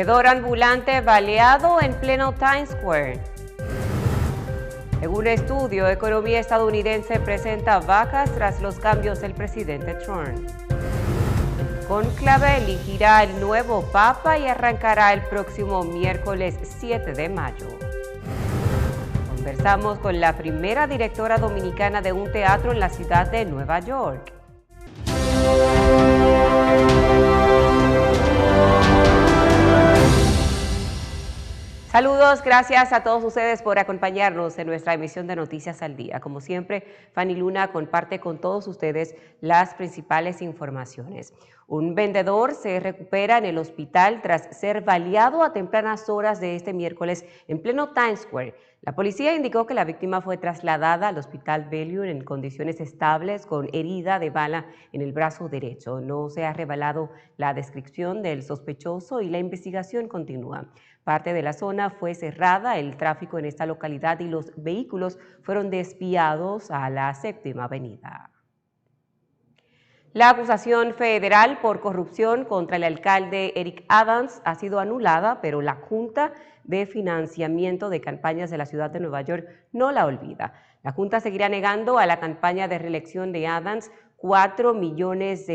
Vendedor ambulante baleado en pleno Times Square. En un estudio, economía estadounidense presenta bajas tras los cambios del presidente Trump. Cónclave elegirá el nuevo Papa y arrancará el próximo miércoles 7 de mayo. Conversamos con la primera directora dominicana de un teatro en la ciudad de Nueva York. Saludos, gracias a todos ustedes por acompañarnos en nuestra emisión de Noticias al Día. Como siempre, Fanny Luna comparte con todos ustedes las principales informaciones. Un vendedor se recupera en el hospital tras ser baleado a tempranas horas de este miércoles en pleno Times Square. La policía indicó que la víctima fue trasladada al hospital Bellevue en condiciones estables con herida de bala en el brazo derecho. No se ha revelado la descripción del sospechoso y la investigación continúa. Parte de la zona fue cerrada, el tráfico en esta localidad y los vehículos fueron desviados a la Séptima Avenida. La acusación federal por corrupción contra el alcalde Eric Adams ha sido anulada, pero la Junta de Financiamiento de Campañas de la ciudad de Nueva York no la olvida. La Junta seguirá negando a la campaña de reelección de Adams $4 millones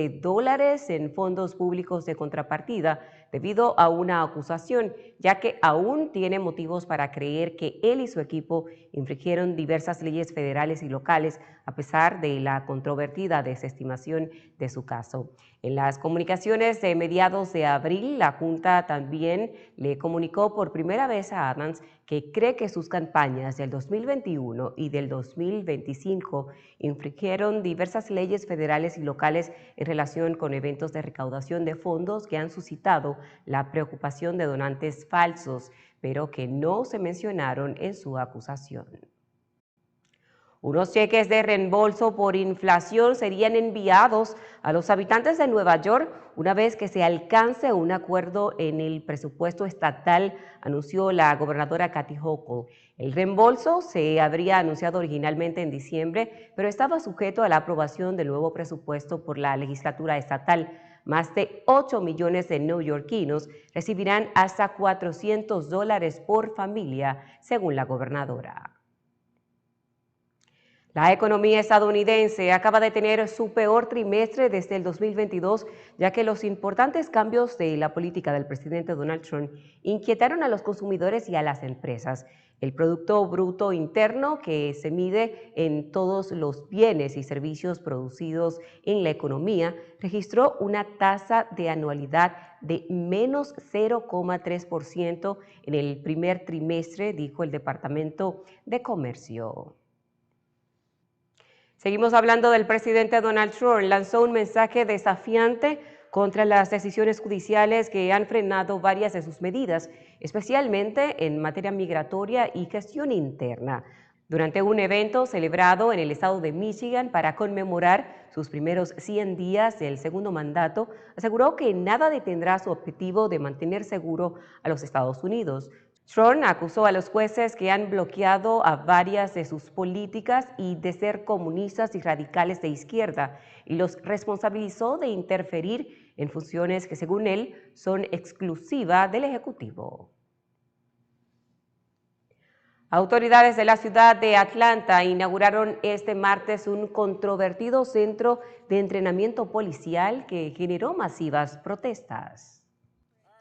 en fondos públicos de contrapartida debido a una acusación, ya que aún tiene motivos para creer que él y su equipo infringieron diversas leyes federales y locales a pesar de la controvertida desestimación de su caso. En las comunicaciones de mediados de abril, la Junta también le comunicó por primera vez a Adams que cree que sus campañas del 2021 y del 2025 infringieron diversas leyes federales y locales en relación con eventos de recaudación de fondos que han suscitado la preocupación de donantes falsos, pero que no se mencionaron en su acusación. Unos cheques de reembolso por inflación serían enviados a los habitantes de Nueva York una vez que se alcance un acuerdo en el presupuesto estatal, anunció la gobernadora Kathy Hochul. El reembolso se habría anunciado originalmente en diciembre, pero estaba sujeto a la aprobación del nuevo presupuesto por la legislatura estatal. Más de 8 millones de neoyorquinos recibirán hasta $400 por familia, según la gobernadora. La economía estadounidense acaba de tener su peor trimestre desde el 2022, ya que los importantes cambios de la política del presidente Donald Trump inquietaron a los consumidores y a las empresas. El Producto Bruto Interno, que se mide en todos los bienes y servicios producidos en la economía, registró una tasa de anualidad de menos 0,3% en el primer trimestre, dijo el Departamento de Comercio. Seguimos hablando del presidente Donald Trump. Lanzó un mensaje desafiante contra las decisiones judiciales que han frenado varias de sus medidas, especialmente en materia migratoria y gestión interna. Durante un evento celebrado en el estado de Michigan para conmemorar sus primeros 100 días del segundo mandato, aseguró que nada detendrá su objetivo de mantener seguro a los Estados Unidos. Trump acusó a los jueces que han bloqueado a varias de sus políticas y de ser comunistas y radicales de izquierda, y los responsabilizó de interferir en funciones que, según él, son exclusivas del Ejecutivo. Autoridades de la ciudad de Atlanta inauguraron este martes un controvertido centro de entrenamiento policial que generó masivas protestas.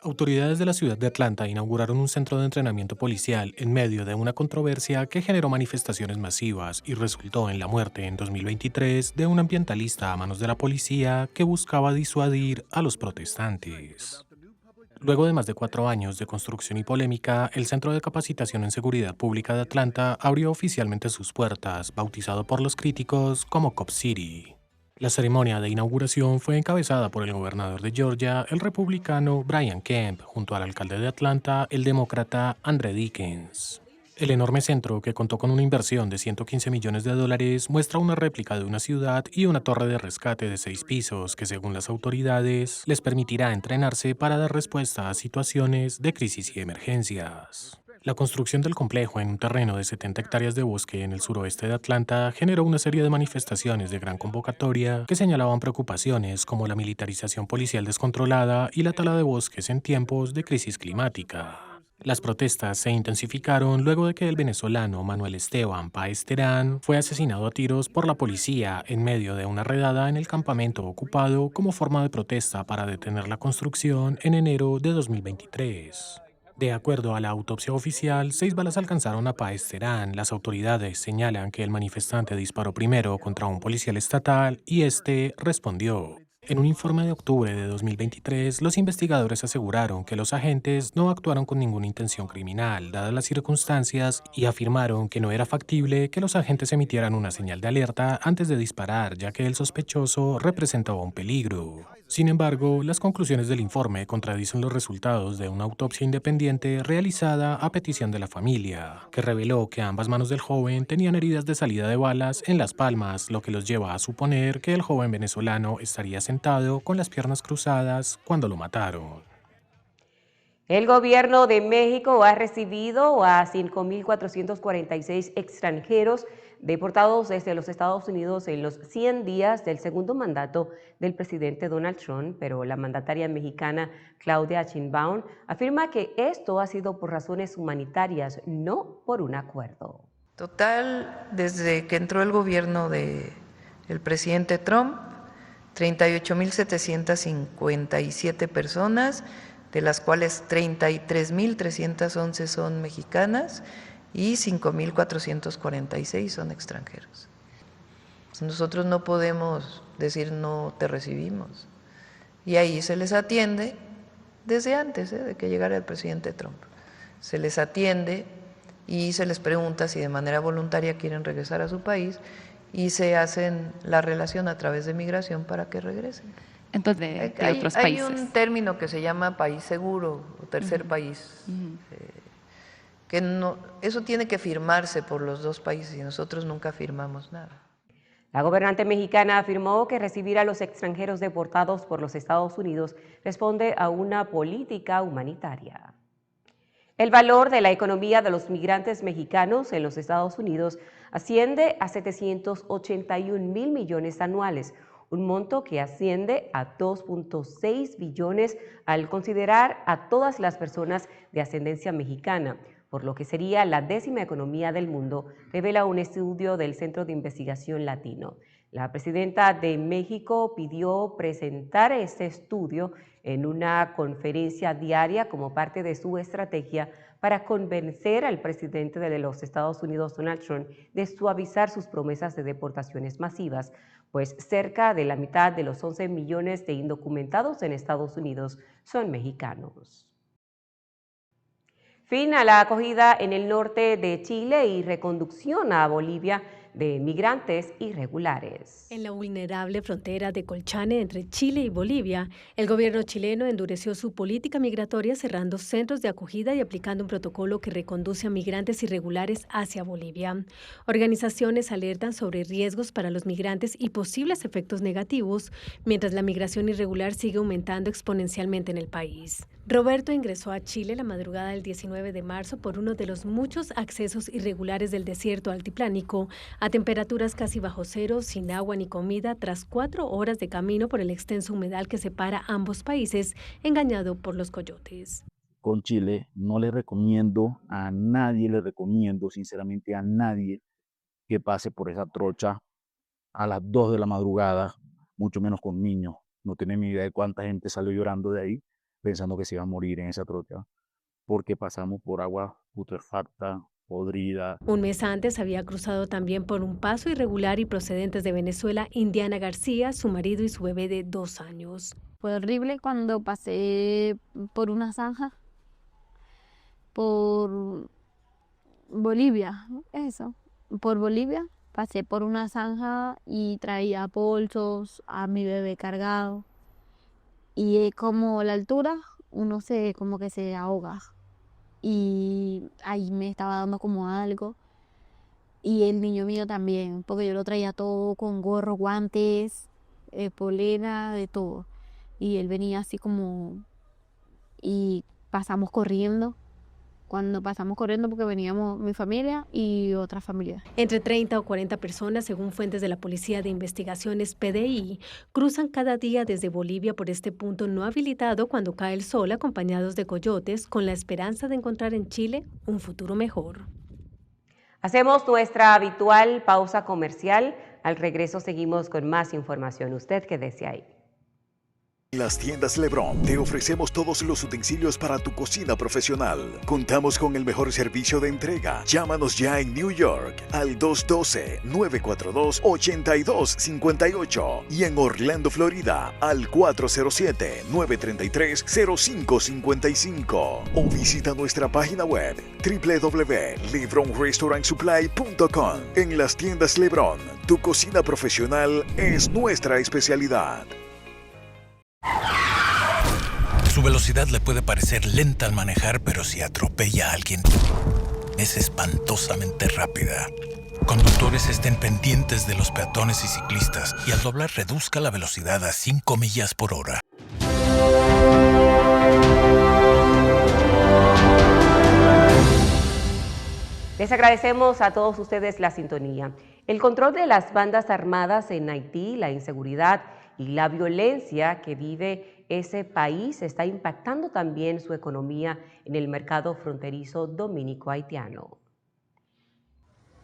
Autoridades de la ciudad de Atlanta inauguraron un centro de entrenamiento policial en medio de una controversia que generó manifestaciones masivas y resultó en la muerte en 2023 de un ambientalista a manos de la policía que buscaba disuadir a los protestantes. Luego de más de 4 años de construcción y polémica, el Centro de Capacitación en Seguridad Pública de Atlanta abrió oficialmente sus puertas, bautizado por los críticos como Cop City. La ceremonia de inauguración fue encabezada por el gobernador de Georgia, el republicano Brian Kemp, junto al alcalde de Atlanta, el demócrata Andre Dickens. El enorme centro, que contó con una inversión de $115 millones, muestra una réplica de una ciudad y una torre de rescate de 6 pisos que, según las autoridades, les permitirá entrenarse para dar respuesta a situaciones de crisis y emergencias. La construcción del complejo en un terreno de 70 hectáreas de bosque en el suroeste de Atlanta generó una serie de manifestaciones de gran convocatoria que señalaban preocupaciones como la militarización policial descontrolada y la tala de bosques en tiempos de crisis climática. Las protestas se intensificaron luego de que el venezolano Manuel Esteban Páez Terán fue asesinado a tiros por la policía en medio de una redada en el campamento ocupado como forma de protesta para detener la construcción en enero de 2023. De acuerdo a la autopsia oficial, 6 balas alcanzaron a Páez Terán. Las autoridades señalan que el manifestante disparó primero contra un policial estatal y este respondió. En un informe de octubre de 2023, los investigadores aseguraron que los agentes no actuaron con ninguna intención criminal, dadas las circunstancias, y afirmaron que no era factible que los agentes emitieran una señal de alerta antes de disparar, ya que el sospechoso representaba un peligro. Sin embargo, las conclusiones del informe contradicen los resultados de una autopsia independiente realizada a petición de la familia, que reveló que ambas manos del joven tenían heridas de salida de balas en las palmas, lo que los lleva a suponer que el joven venezolano estaría sentado con las piernas cruzadas cuando lo mataron. El gobierno de México ha recibido a 5.446 extranjeros deportados desde los Estados Unidos en los 100 días del segundo mandato del presidente Donald Trump, pero la mandataria mexicana Claudia Sheinbaum afirma que esto ha sido por razones humanitarias, no por un acuerdo. Total, desde que entró el gobierno del presidente Trump, 38.757 personas, de las cuales 33.311 son mexicanas y 5.446 son extranjeros. Nosotros no podemos decir no te recibimos. Y ahí se les atiende desde antes de que llegara el presidente Trump. Se les atiende y se les pregunta si de manera voluntaria quieren regresar a su país y se hacen la relación a través de migración para que regresen. Entonces, de otros países. Hay un término que se llama país seguro o tercer país, que no, eso tiene que firmarse por los dos países y nosotros nunca firmamos nada. La gobernante mexicana afirmó que recibir a los extranjeros deportados por los Estados Unidos responde a una política humanitaria. El valor de la economía de los migrantes mexicanos en los Estados Unidos asciende a 781.000 millones anuales, un monto que asciende a 2.6 billones al considerar a todas las personas de ascendencia mexicana, por lo que sería la 10ª economía del mundo, revela un estudio del Centro de Investigación Latino. La presidenta de México pidió presentar este estudio en una conferencia diaria como parte de su estrategia para convencer al presidente de los Estados Unidos, Donald Trump, de suavizar sus promesas de deportaciones masivas, pues cerca de la mitad de los 11 millones de indocumentados en Estados Unidos son mexicanos. Fin a la acogida en el norte de Chile y reconducción a Bolivia de migrantes irregulares. En la vulnerable frontera de Colchane entre Chile y Bolivia, el gobierno chileno endureció su política migratoria cerrando centros de acogida y aplicando un protocolo que reconduce a migrantes irregulares hacia Bolivia. Organizaciones alertan sobre riesgos para los migrantes y posibles efectos negativos, mientras la migración irregular sigue aumentando exponencialmente en el país. Roberto ingresó a Chile la madrugada del 19 de marzo por uno de los muchos accesos irregulares del desierto altiplánico a temperaturas casi bajo cero, sin agua ni comida, tras 4 horas de camino por el extenso humedal que separa ambos países, engañado por los coyotes. Con Chile no le recomiendo sinceramente a nadie que pase por esa trocha a las 2 de la madrugada, mucho menos con niños. No tienen ni idea de cuánta gente salió llorando de ahí pensando que se iba a morir en esa trocha, porque pasamos por agua putrefacta, podrida. Un mes antes había cruzado también por un paso irregular y procedentes de Venezuela Indiana García, su marido y su bebé de 2 años. Fue horrible cuando pasé por una zanja, por Bolivia, por Bolivia. Pasé por una zanja y traía bolsos, a mi bebé cargado. Y como la altura, uno como que se ahoga. Y ahí me estaba dando como algo. Y el niño mío también, porque yo lo traía todo con gorro, guantes, polera, de todo. Y él venía así como... Y pasamos corriendo. cuando pasamos corriendo porque veníamos mi familia y otra familia. Entre 30 o 40 personas, según fuentes de la Policía de Investigaciones PDI, cruzan cada día desde Bolivia por este punto no habilitado cuando cae el sol, acompañados de coyotes, con la esperanza de encontrar en Chile un futuro mejor. Hacemos nuestra habitual pausa comercial. Al regreso seguimos con más información. Usted quédese ahí. En las tiendas LeBron te ofrecemos todos los utensilios para tu cocina profesional. Contamos con el mejor servicio de entrega. Llámanos ya en New York al 212-942-8258 y en Orlando, Florida al 407-933-0555 o visita nuestra página web www.lebronrestaurantsupply.com. En las tiendas LeBron, tu cocina profesional es nuestra especialidad. Su velocidad le puede parecer lenta al manejar, pero si atropella a alguien, es espantosamente rápida. Conductores, estén pendientes de los peatones y ciclistas y al doblar reduzca la velocidad a 5 millas por hora. Les agradecemos a todos ustedes la sintonía. El control de las bandas armadas en Haití, la inseguridad y la violencia que vive ese país está impactando también su economía en el mercado fronterizo dominico-haitiano.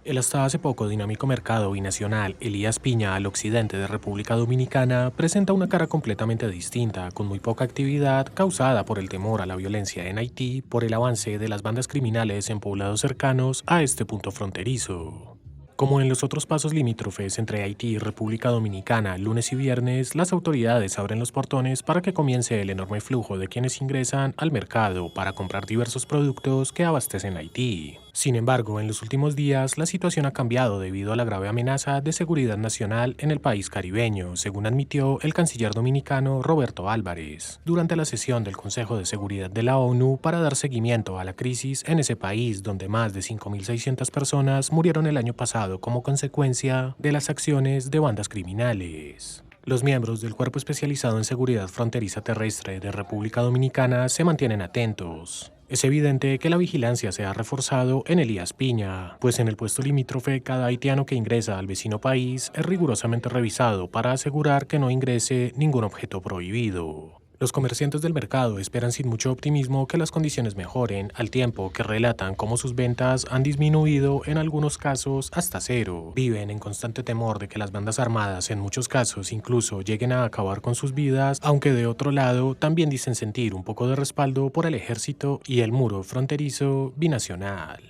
El hasta hace poco dinámico mercado binacional Elías Piña al occidente de República Dominicana presenta una cara completamente distinta, con muy poca actividad causada por el temor a la violencia en Haití por el avance de las bandas criminales en poblados cercanos a este punto fronterizo. Como en los otros pasos limítrofes entre Haití y República Dominicana, lunes y viernes, las autoridades abren los portones para que comience el enorme flujo de quienes ingresan al mercado para comprar diversos productos que abastecen Haití. Sin embargo, en los últimos días, la situación ha cambiado debido a la grave amenaza de seguridad nacional en el país caribeño, según admitió el canciller dominicano Roberto Álvarez, durante la sesión del Consejo de Seguridad de la ONU para dar seguimiento a la crisis en ese país, donde más de 5.600 personas murieron el año pasado como consecuencia de las acciones de bandas criminales. Los miembros del Cuerpo Especializado en Seguridad Fronteriza Terrestre de República Dominicana se mantienen atentos. Es evidente que la vigilancia se ha reforzado en Elías Piña, pues en el puesto limítrofe cada haitiano que ingresa al vecino país es rigurosamente revisado para asegurar que no ingrese ningún objeto prohibido. Los comerciantes del mercado esperan sin mucho optimismo que las condiciones mejoren, al tiempo que relatan cómo sus ventas han disminuido en algunos casos hasta cero. Viven en constante temor de que las bandas armadas en muchos casos incluso lleguen a acabar con sus vidas, aunque de otro lado también dicen sentir un poco de respaldo por el ejército y el muro fronterizo binacional.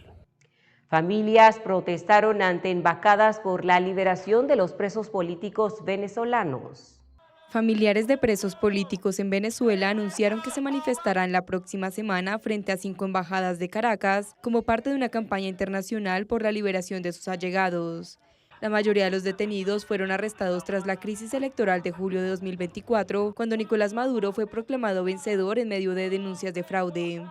Familias protestaron ante embajadas por la liberación de los presos políticos venezolanos. Familiares de presos políticos en Venezuela anunciaron que se manifestarán la próxima semana frente a 5 embajadas de Caracas como parte de una campaña internacional por la liberación de sus allegados. La mayoría de los detenidos fueron arrestados tras la crisis electoral de julio de 2024, cuando Nicolás Maduro fue proclamado vencedor en medio de denuncias de fraude.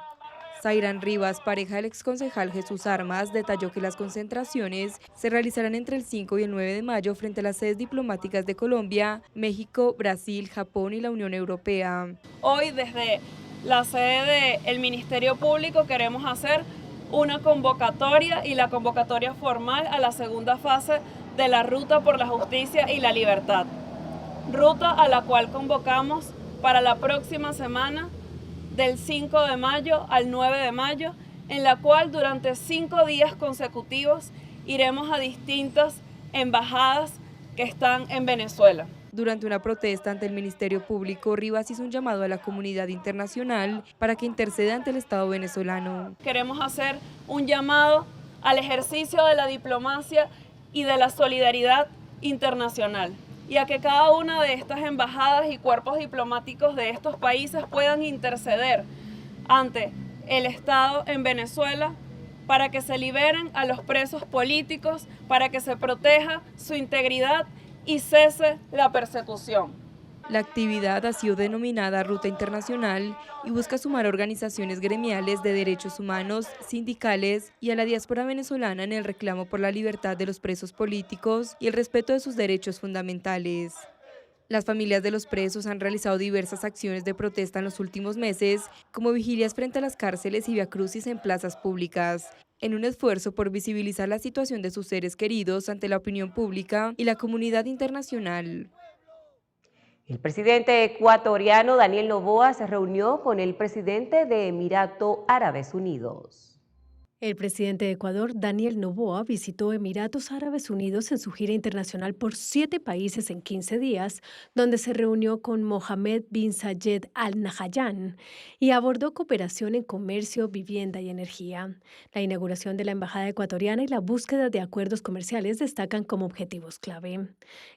Zairán Rivas, pareja del exconcejal Jesús Armas, detalló que las concentraciones se realizarán entre el 5 y el 9 de mayo frente a las sedes diplomáticas de Colombia, México, Brasil, Japón y la Unión Europea. Hoy desde la sede del Ministerio Público queremos hacer una convocatoria y la convocatoria formal a la segunda fase de la Ruta por la Justicia y la Libertad. Ruta a la cual convocamos para la próxima semana del 5 de mayo al 9 de mayo, en la cual durante 5 días consecutivos iremos a distintas embajadas que están en Venezuela. Durante una protesta ante el Ministerio Público, Rivas hizo un llamado a la comunidad internacional para que interceda ante el Estado venezolano. Queremos hacer un llamado al ejercicio de la diplomacia y de la solidaridad internacional, y a que cada una de estas embajadas y cuerpos diplomáticos de estos países puedan interceder ante el Estado en Venezuela para que se liberen a los presos políticos, para que se proteja su integridad y cese la persecución. La actividad ha sido denominada Ruta Internacional y busca sumar organizaciones gremiales de derechos humanos, sindicales y a la diáspora venezolana en el reclamo por la libertad de los presos políticos y el respeto de sus derechos fundamentales. Las familias de los presos han realizado diversas acciones de protesta en los últimos meses, como vigilias frente a las cárceles y viacrucis en plazas públicas, en un esfuerzo por visibilizar la situación de sus seres queridos ante la opinión pública y la comunidad internacional. El presidente ecuatoriano Daniel Noboa se reunió con el presidente de Emiratos Árabes Unidos. El presidente de Ecuador, Daniel Noboa, visitó Emiratos Árabes Unidos en su gira internacional por 7 países en 15 días, donde se reunió con Mohammed bin Zayed Al Nahyan y abordó cooperación en comercio, vivienda y energía. La inauguración de la embajada ecuatoriana y la búsqueda de acuerdos comerciales destacan como objetivos clave.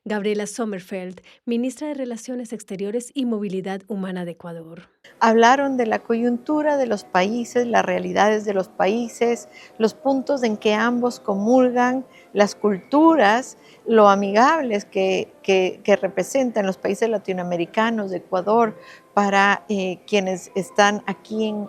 Gabriela Sommerfeld, ministra de Relaciones Exteriores y Movilidad Humana de Ecuador. Hablaron de la coyuntura de los países, las realidades de los países, los puntos en que ambos comulgan, las culturas, lo amigables que representan los países latinoamericanos, de Ecuador, para quienes están aquí en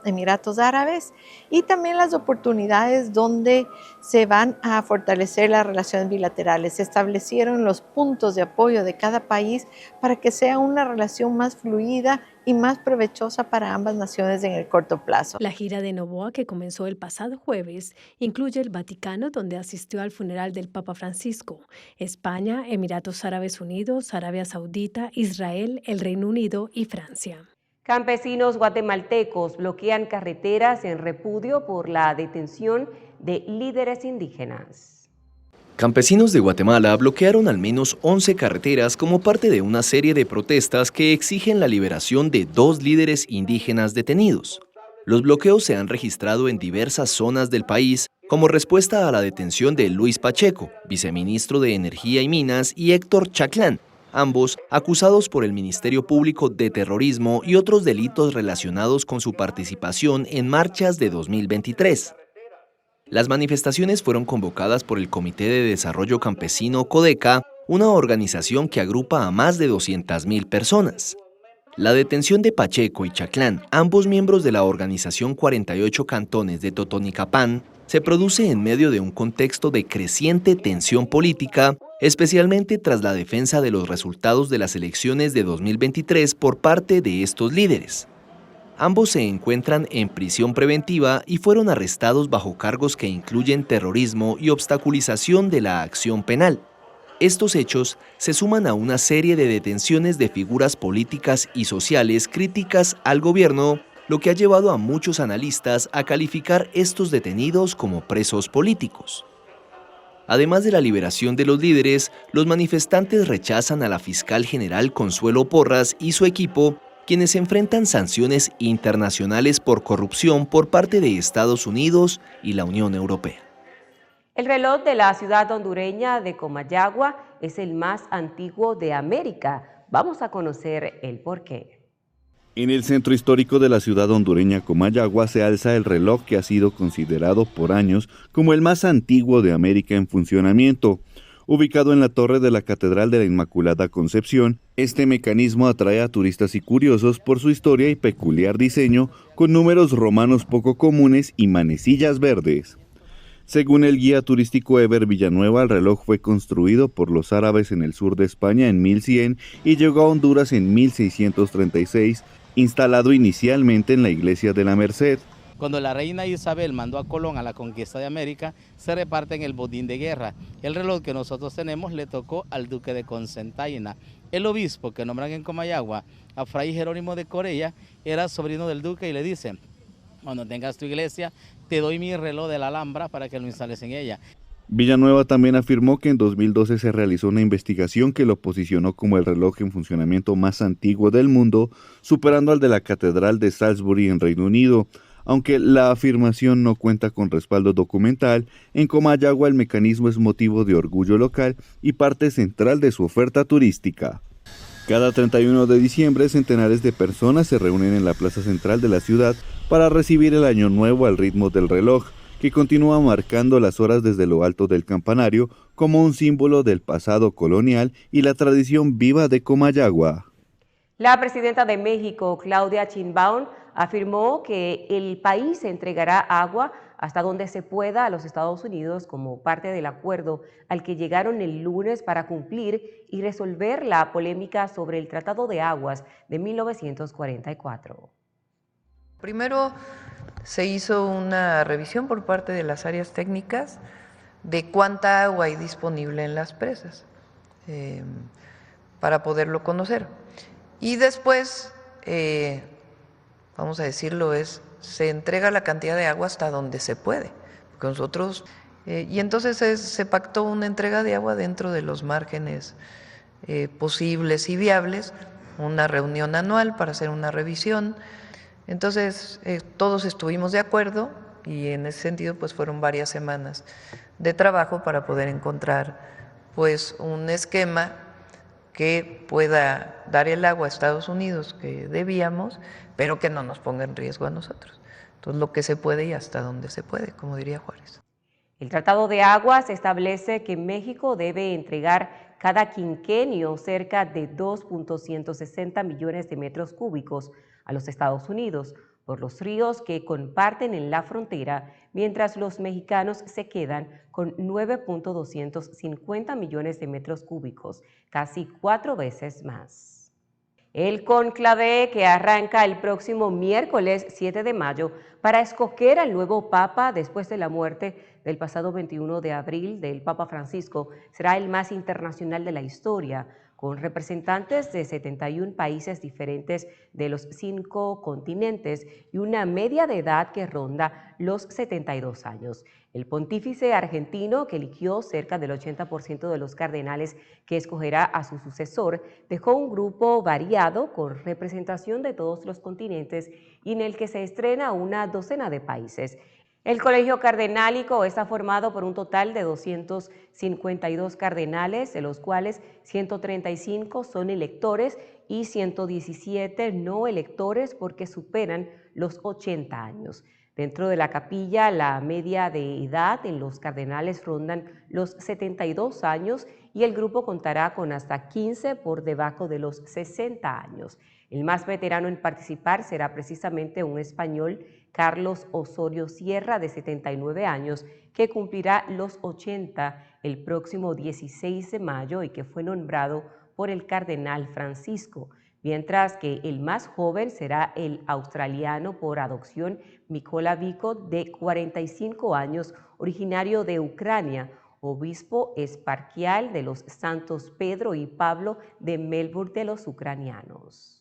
Emiratos Árabes, y también las oportunidades donde se van a fortalecer las relaciones bilaterales. Se establecieron los puntos de apoyo de cada país para que sea una relación más fluida y más provechosa para ambas naciones en el corto plazo. La gira de Noboa, que comenzó el pasado jueves, incluye el Vaticano, donde asistió al funeral del Papa Francisco, España, Emiratos Árabes Unidos, Arabia Saudita, Israel, el Reino Unido y Francia. Campesinos guatemaltecos bloquean carreteras en repudio por la detención de líderes indígenas. Campesinos de Guatemala bloquearon al menos 11 carreteras como parte de una serie de protestas que exigen la liberación de 2 líderes indígenas detenidos. Los bloqueos se han registrado en diversas zonas del país como respuesta a la detención de Luis Pacheco, viceministro de Energía y Minas, y Héctor Chaclán, ambos acusados por el Ministerio Público de terrorismo y otros delitos relacionados con su participación en marchas de 2023. Las manifestaciones fueron convocadas por el Comité de Desarrollo Campesino Codeca, una organización que agrupa a más de 200.000 personas. La detención de Pacheco y Chaclán, ambos miembros de la organización 48 Cantones de Totonicapán, se produce en medio de un contexto de creciente tensión política, especialmente tras la defensa de los resultados de las elecciones de 2023 por parte de estos líderes. Ambos se encuentran en prisión preventiva y fueron arrestados bajo cargos que incluyen terrorismo y obstaculización de la acción penal. Estos hechos se suman a una serie de detenciones de figuras políticas y sociales críticas al gobierno, lo que ha llevado a muchos analistas a calificar estos detenidos como presos políticos. Además de la liberación de los líderes, los manifestantes rechazan a la fiscal general Consuelo Porras y su equipo, quienes enfrentan sanciones internacionales por corrupción por parte de Estados Unidos y la Unión Europea. El reloj de la ciudad hondureña de Comayagua es el más antiguo de América. Vamos a conocer el porqué. En el centro histórico de la ciudad hondureña Comayagua se alza el reloj que ha sido considerado por años como el más antiguo de América en funcionamiento. Ubicado en la torre de la Catedral de la Inmaculada Concepción, este mecanismo atrae a turistas y curiosos por su historia y peculiar diseño, con números romanos poco comunes y manecillas verdes. Según el guía turístico Eber Villanueva, el reloj fue construido por los árabes en el sur de España en 1100 y llegó a Honduras en 1636, instalado inicialmente en la iglesia de la Merced. Cuando la reina Isabel mandó a Colón a la conquista de América, se reparten el botín de guerra. El reloj que nosotros tenemos le tocó al duque de Cocentaina. El obispo que nombran en Comayagua, a Fray Jerónimo de Corella, era sobrino del duque y le dice: cuando tengas tu iglesia, te doy mi reloj de la Alhambra para que lo instales en ella. Villanueva también afirmó que en 2012 se realizó una investigación que lo posicionó como el reloj en funcionamiento más antiguo del mundo, superando al de la Catedral de Salisbury en Reino Unido. Aunque la afirmación no cuenta con respaldo documental, en Comayagua el mecanismo es motivo de orgullo local y parte central de su oferta turística. Cada 31 de diciembre, centenares de personas se reúnen en la plaza central de la ciudad para recibir el Año Nuevo al ritmo del reloj, que continúa marcando las horas desde lo alto del campanario como un símbolo del pasado colonial y la tradición viva de Comayagua. La presidenta de México, Claudia Sheinbaum, afirmó que el país entregará agua hasta donde se pueda a los Estados Unidos como parte del acuerdo al que llegaron el lunes para cumplir y resolver la polémica sobre el Tratado de Aguas de 1944. Primero se hizo una revisión por parte de las áreas técnicas de cuánta agua hay disponible en las presas para poderlo conocer. Y después, vamos a decirlo, se entrega la cantidad de agua hasta donde se puede. Porque nosotros, y entonces se pactó una entrega de agua dentro de los márgenes posibles y viables, una reunión anual para hacer una revisión. Entonces, todos estuvimos de acuerdo y en ese sentido pues fueron varias semanas de trabajo para poder encontrar pues un esquema que pueda dar el agua a Estados Unidos que debíamos, pero que no nos ponga en riesgo a nosotros. Entonces, lo que se puede y hasta donde se puede, como diría Juárez. El Tratado de Aguas establece que México debe entregar cada quinquenio cerca de 2.160 millones de metros cúbicos a los Estados Unidos por los ríos que comparten en la frontera, mientras los mexicanos se quedan con 9.250 millones de metros cúbicos, casi 4 veces más. El cónclave que arranca el próximo miércoles 7 de mayo para escoger al nuevo Papa después de la muerte del pasado 21 de abril del Papa Francisco será el más internacional de la historia, con representantes de 71 países diferentes de los 5 continentes y una media de edad que ronda los 72 años. El pontífice argentino, que eligió cerca del 80% de los cardenales que escogerá a su sucesor, dejó un grupo variado con representación de todos los continentes y en el que se estrena una docena de países. El colegio cardenálico está formado por un total de 252 cardenales, de los cuales 135 son electores y 117 no electores porque superan los 80 años. Dentro de la capilla, la media de edad en los cardenales rondan los 72 años y el grupo contará con hasta 15 por debajo de los 60 años. El más veterano en participar será precisamente un español, Carlos Osorio Sierra, de 79 años, que cumplirá los 80 el próximo 16 de mayo y que fue nombrado por el cardenal Francisco, mientras que el más joven será el australiano por adopción Mikola Vikot, de 45 años, originario de Ucrania, obispo eparquial de los Santos Pedro y Pablo de Melbourne de los ucranianos.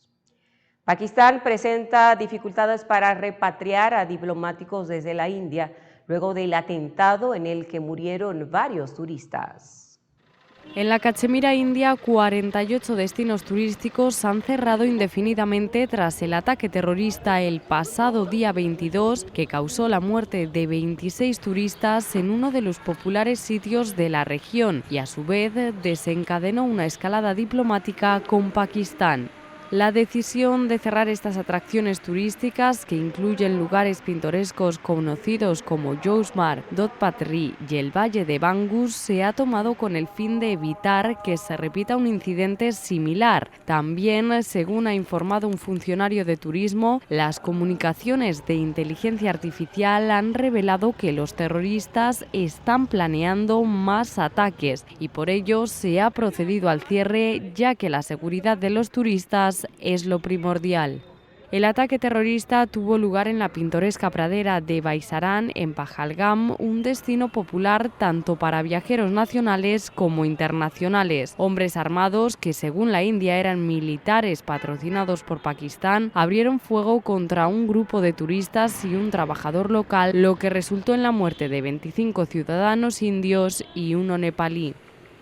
Pakistán presenta dificultades para repatriar a diplomáticos desde la India luego del atentado en el que murieron varios turistas. En la Cachemira India, 48 destinos turísticos han cerrado indefinidamente tras el ataque terrorista el pasado día 22 que causó la muerte de 26 turistas en uno de los populares sitios de la región y a su vez desencadenó una escalada diplomática con Pakistán. La decisión de cerrar estas atracciones turísticas, que incluyen lugares pintorescos conocidos como Yousmar, Dod Patri y el Valle de Bangus, se ha tomado con el fin de evitar que se repita un incidente similar. También, según ha informado un funcionario de turismo, las comunicaciones de inteligencia artificial han revelado que los terroristas están planeando más ataques y por ello se ha procedido al cierre, ya que la seguridad de los turistas es lo primordial. El ataque terrorista tuvo lugar en la pintoresca pradera de Baisaran, en Pahalgam, un destino popular tanto para viajeros nacionales como internacionales. Hombres armados, que según la India eran militares patrocinados por Pakistán, abrieron fuego contra un grupo de turistas y un trabajador local, lo que resultó en la muerte de 25 ciudadanos indios y uno nepalí.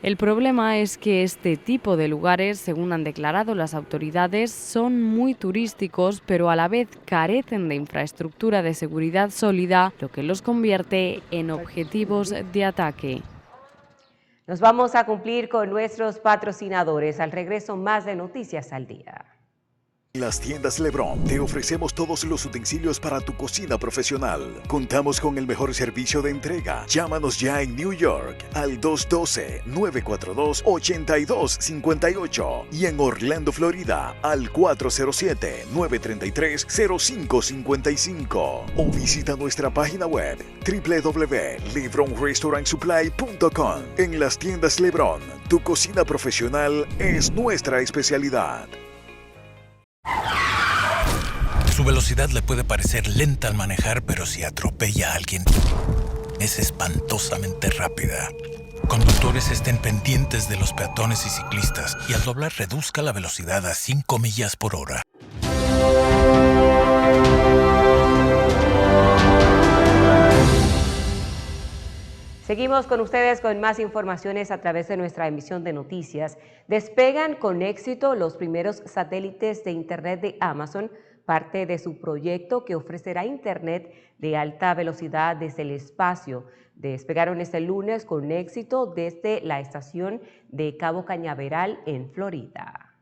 El problema es que este tipo de lugares, según han declarado las autoridades, son muy turísticos, pero a la vez carecen de infraestructura de seguridad sólida, lo que los convierte en objetivos de ataque. Nos vamos a cumplir con nuestros patrocinadores. Al regreso, más de Noticias al Día. En las tiendas LeBron te ofrecemos todos los utensilios para tu cocina profesional. Contamos con el mejor servicio de entrega. Llámanos ya en New York al 212-942-8258 y en Orlando, Florida al 407-933-0555 o visita nuestra página web www.lebronrestaurantsupply.com. En las tiendas LeBron, tu cocina profesional es nuestra especialidad. Su velocidad le puede parecer lenta al manejar, pero si atropella a alguien, es espantosamente rápida. Conductores estén pendientes de los peatones y ciclistas y al doblar reduzca la velocidad a 5 millas por hora. Seguimos con ustedes con más informaciones a través de nuestra emisión de noticias. Despegan con éxito los primeros satélites de Internet de Amazon, parte de su proyecto que ofrecerá Internet de alta velocidad desde el espacio. Despegaron este lunes con éxito desde la estación de Cabo Cañaveral en Florida.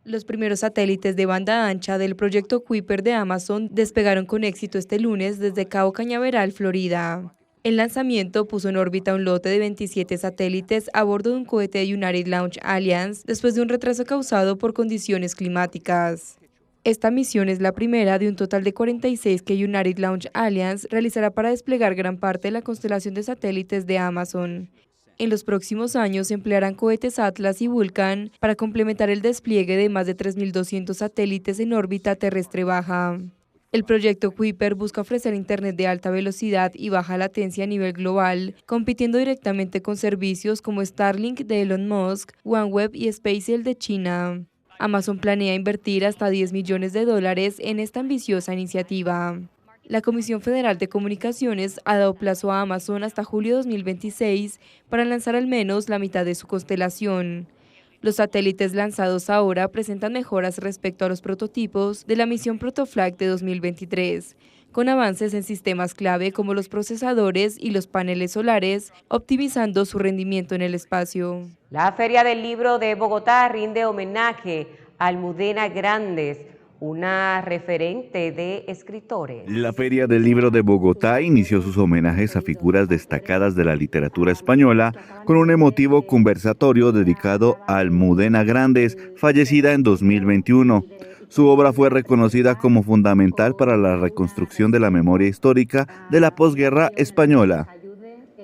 Los primeros satélites de banda ancha del proyecto Kuiper de Amazon despegaron con éxito este lunes desde Cabo Cañaveral, Florida. El lanzamiento puso en órbita un lote de 27 satélites a bordo de un cohete de United Launch Alliance después de un retraso causado por condiciones climáticas. Esta misión es la primera de un total de 46 que United Launch Alliance realizará para desplegar gran parte de la constelación de satélites de Amazon. En los próximos años se emplearán cohetes Atlas y Vulcan para complementar el despliegue de más de 3.200 satélites en órbita terrestre baja. El proyecto Kuiper busca ofrecer Internet de alta velocidad y baja latencia a nivel global, compitiendo directamente con servicios como Starlink de Elon Musk, OneWeb y SpaceX de China. Amazon planea invertir hasta $10 millones en esta ambiciosa iniciativa. La Comisión Federal de Comunicaciones ha dado plazo a Amazon hasta julio de 2026 para lanzar al menos la mitad de su constelación. Los satélites lanzados ahora presentan mejoras respecto a los prototipos de la misión Protoflag de 2023, con avances en sistemas clave como los procesadores y los paneles solares, optimizando su rendimiento en el espacio. La Feria del Libro de Bogotá rinde homenaje a Almudena Grandes, una referente de escritores. La Feria del Libro de Bogotá inició sus homenajes a figuras destacadas de la literatura española con un emotivo conversatorio dedicado a Almudena Grandes, fallecida en 2021. Su obra fue reconocida como fundamental para la reconstrucción de la memoria histórica de la posguerra española.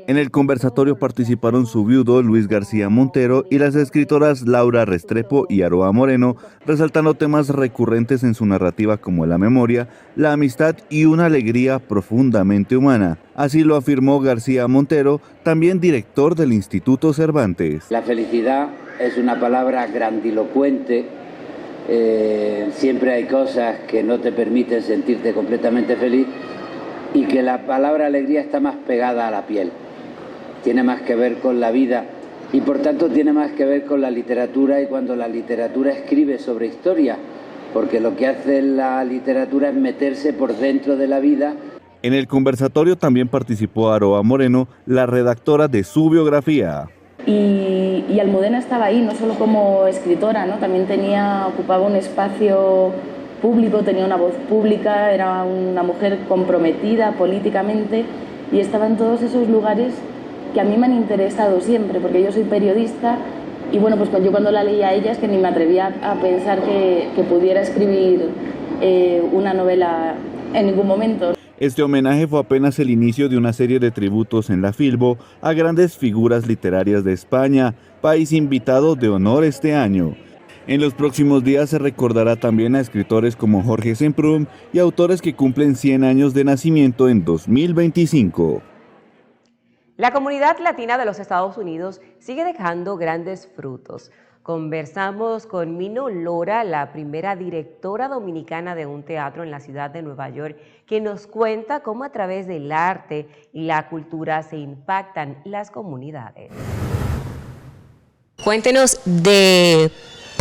En el conversatorio participaron su viudo Luis García Montero y las escritoras Laura Restrepo y Aroa Moreno, resaltando temas recurrentes en su narrativa como la memoria, la amistad y una alegría profundamente humana. Así lo afirmó García Montero, también director del Instituto Cervantes. La felicidad es una palabra grandilocuente. Siempre hay cosas que no te permiten sentirte completamente feliz y que la palabra alegría está más pegada a la piel. Tiene más que ver con la vida y por tanto tiene más que ver con la literatura y cuando la literatura escribe sobre historia, porque lo que hace la literatura es meterse por dentro de la vida. En el conversatorio también participó Aroa Moreno, la redactora de su biografía. Y Almudena estaba ahí, no solo como escritora, ¿no? También ocupaba un espacio público, tenía una voz pública, era una mujer comprometida políticamente y estaba en todos esos lugares que a mí me han interesado siempre, porque yo soy periodista y bueno, pues yo cuando la leía a ella es que ni me atrevía a pensar que pudiera escribir una novela en ningún momento. Este homenaje fue apenas el inicio de una serie de tributos en la Filbo a grandes figuras literarias de España, país invitado de honor este año. En los próximos días se recordará también a escritores como Jorge Semprún y autores que cumplen 100 años de nacimiento en 2025. La comunidad latina de los Estados Unidos sigue dejando grandes frutos. Conversamos con Mino Lora, la primera directora dominicana de un teatro en la ciudad de Nueva York, que nos cuenta cómo a través del arte y la cultura se impactan las comunidades. Cuéntenos de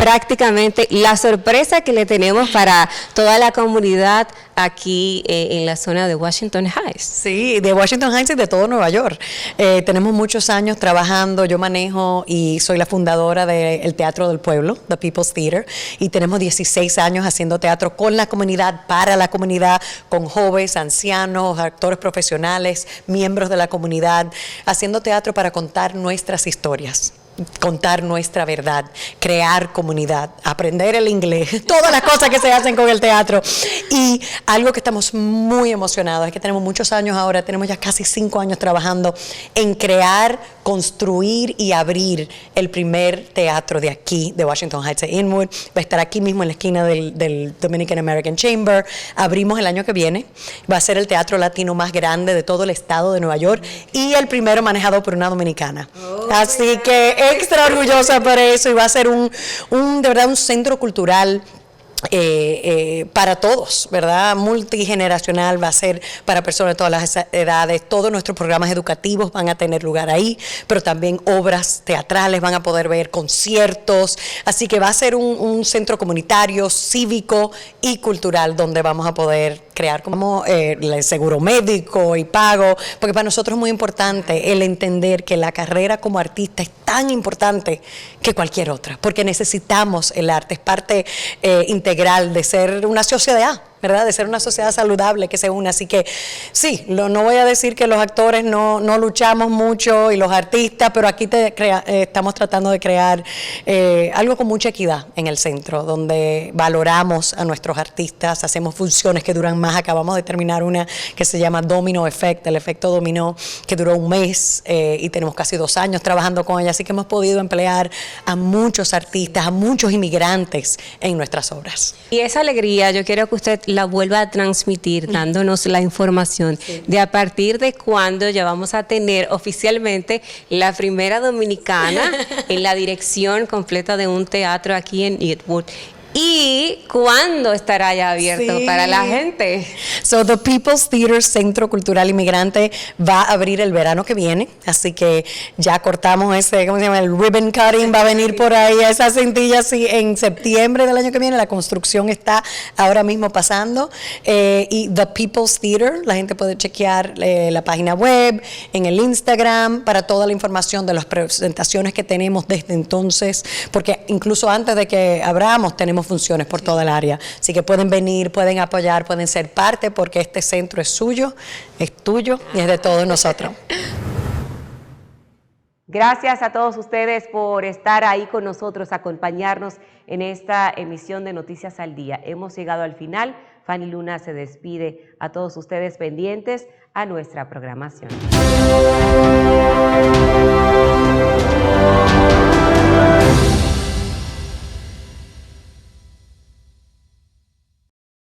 prácticamente la sorpresa que le tenemos para toda la comunidad aquí en la zona de Washington Heights. Sí, de Washington Heights y de todo Nueva York. Tenemos muchos años trabajando, yo manejo y soy la fundadora del Teatro del Pueblo, The People's Theater, y tenemos 16 años haciendo teatro con la comunidad, para la comunidad, con jóvenes, ancianos, actores profesionales, miembros de la comunidad, haciendo teatro para contar nuestras historias, contar nuestra verdad, crear comunidad, aprender el inglés, todas las cosas que se hacen con el teatro. Y algo que estamos muy emocionados es que tenemos muchos años ahora, tenemos ya casi 5 años trabajando en crear, construir y abrir el primer teatro de aquí, de Washington Heights de Inwood. Va a estar aquí mismo en la esquina del Dominican American Chamber. Abrimos el año que viene. Va a ser el teatro latino más grande de todo el estado de Nueva York y el primero manejado por una dominicana. Así que extra orgullosa por eso, y va a ser de verdad un centro cultural para todos, ¿verdad? Multigeneracional, va a ser para personas de todas las edades. Todos nuestros programas educativos van a tener lugar ahí, pero también obras teatrales, van a poder ver conciertos, así que va a ser un centro comunitario, cívico y cultural donde vamos a poder crear como el seguro médico y pago, porque para nosotros es muy importante el entender que la carrera como artista es tan importante que cualquier otra, porque necesitamos el arte, es parte integral de ser una sociedad, ¿verdad? De ser una sociedad saludable que se une. Así que sí, no voy a decir que los actores no luchamos mucho y los artistas, pero aquí estamos tratando de crear algo con mucha equidad en el centro, donde valoramos a nuestros artistas, hacemos funciones que duran más. Acabamos de terminar una que se llama Domino Effect, el efecto dominó, que duró un mes y tenemos casi 2 años trabajando con ella, así que hemos podido emplear a muchos artistas, a muchos inmigrantes en nuestras obras. Y esa alegría yo quiero que usted la vuelva a transmitir, dándonos la información de a partir de cuándo ya vamos a tener oficialmente la primera dominicana en la dirección completa de un teatro aquí en Inwood. ¿Y cuándo estará ya abierto para la gente? So, The People's Theater, Centro Cultural Inmigrante, va a abrir el verano que viene, así que ya cortamos ¿cómo se llama? El ribbon cutting, va a venir por ahí esa cintilla así en septiembre del año que viene. La construcción está ahora mismo pasando, y The People's Theater, la gente puede chequear la página web, en el Instagram, para toda la información de las presentaciones que tenemos desde entonces, porque incluso antes de que abramos tenemos funciones por toda el área, así que pueden venir, pueden apoyar, pueden ser parte, porque este centro es suyo, es tuyo y es de todos nosotros. Gracias a todos ustedes por estar ahí con nosotros, acompañarnos en esta emisión de Noticias al Día. Hemos llegado al final. Fanny Luna se despide. A todos ustedes pendientes a nuestra programación.